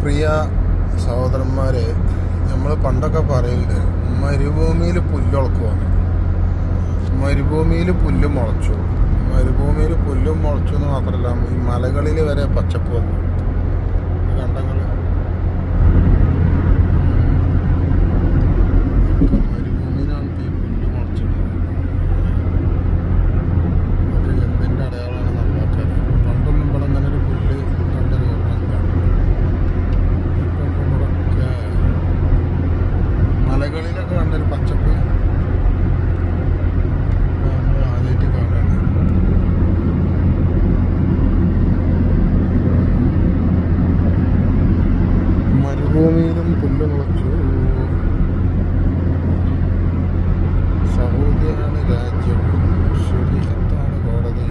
പ്രിയ സഹോദരന്മാരെ, നമ്മൾ പണ്ടൊക്കെ പറയലുണ്ട് മരുഭൂമിയിൽ പുല്ലൊളക്കുവാണ്. മരുഭൂമിയിൽ പുല്ല് മുളച്ചു. മരുഭൂമിയിൽ പുല്ലും മുളച്ചു എന്ന് മാത്രമല്ല, ഈ മലകളിൽ വരെ പച്ചപ്പ് വന്നു. കണ്ടങ്ങൾ മരുഭൂമിയിലാണ് ഈ പുല്ല് മുളച്ചത്. അതൊക്കെ എന്തിൻ്റെ അടയാളമാണ് നമ്മളൊക്കെ. പണ്ടൊന്നും ഇവിടെ അങ്ങനെ ഒരു പുല്ല് കണ്ടൊരു ഓർമ്മയില്ല. ഇപ്പം ഇവിടെയൊക്കെ മലകളിലൊക്കെ കണ്ടൊരു പച്ചപ്പ് നമ്മൾ ആദ്യമായിട്ട് കാണുകയാണ്. മരുഭൂമിയിലും പുല്ല് മുളച്ചു. സൗദിയാണ് രാജ്യം, ശരീരത്താണ് കോടതി.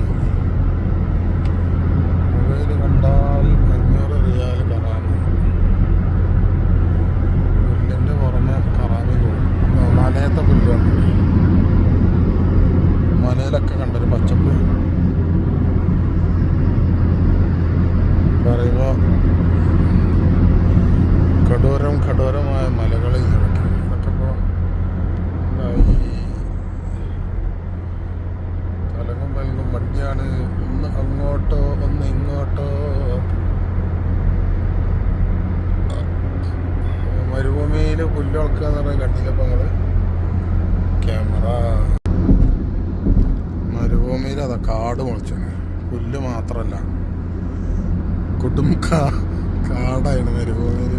മൊബൈൽ കണ്ടാൽ 500 റിയാൽ കറാമി. പുല്ലിൻ്റെ പുറമെ കറാമി പോകും. മലയത്തെ പുല്ലാണ്. മലയിലൊക്കെ കണ്ടൊരു പച്ചപ്പ് പറയുമ്പോൾ കഠോരമായ മലകളിൽ ഇതൊക്കെ ഇപ്പോൾ ഈ തലങ്ങും പലങ്ങും വണ്ടിയാണ്. ഒന്ന് അങ്ങോട്ടോ ഒന്ന് ഇങ്ങോട്ടോ. മരുഭൂമിയിൽ പുല്ലൊളക്കുക എന്ന് പറഞ്ഞാൽ കണ്ടില്ലപ്പോൾ നിങ്ങൾ ക്യാമറ. മരുഭൂമിയിൽ അതാ കാട് മുളച്ചാണ്. പുല്ല് മാത്രമല്ല, കൊടും കാടാണ് മരുഭൂമിയിൽ.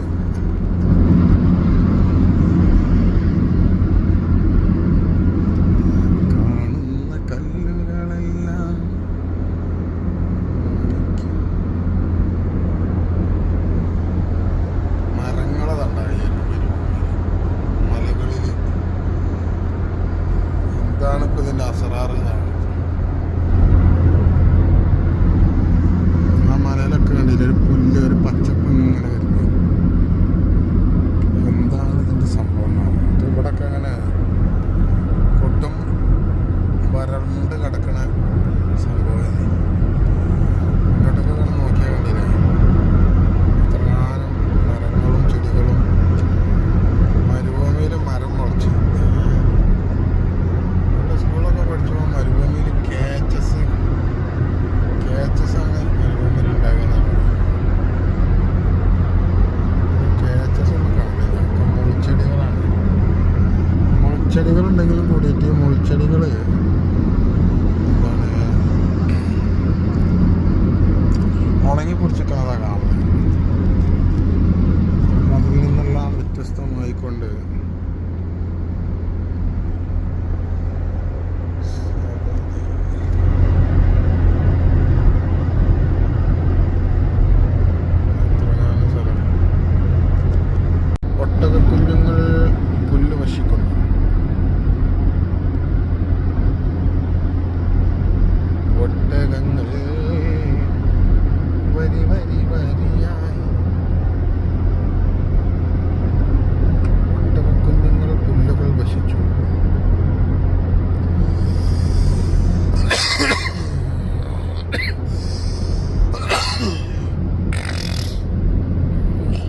കാണുന്ന കല്ലുകളെല്ലാം മരങ്ങളതുണ്ടായി. മലകളിൽ എന്താണിപ്പോൾ ഇതിൻ്റെ അസറാറ്? മലയിലൊക്കെ കണ്ടില്ല ഒരു പുല്ല്, ഒരു പച്ചപ്പ് ഇങ്ങനെ വരുന്നു. എന്താണ് ഇതിൻ്റെ സംഭവം? ഇവിടൊക്കെ അങ്ങനെ കൊട്ടും വരണ്ട് കിടക്കണ സംഭവം. ഇങ്ങോട്ടൊക്കെ അങ്ങനെ നോക്കിയാൽ കണ്ടില്ലേ എത്രങ്ങാനും മരങ്ങളും ചെടികളും. മരുഭൂമിയിൽ മരം മുളച്ചു. സ്കൂളൊക്കെ പഠിച്ചപ്പോൾ മരുഭൂമിയിൽ കേച്ചസ് ആണ് മരുഭൂമിയിൽ ഉണ്ടാകുന്നത്. കേച്ചസ് ഒന്നും കാണില്ല. ഒക്കെ മുൾച്ചെടികളാണ്. മുൾച്ചെടികളുണ്ടെങ്കിലും കൂടിയിട്ട് മുൾച്ചെടികൾ എന്താണ് ഉണങ്ങി പൊടിച്ചിരിക്കുന്നതാണ് കാണുന്നത്. അതിൽ നിന്നെല്ലാം വ്യത്യസ്തമായിക്കൊണ്ട്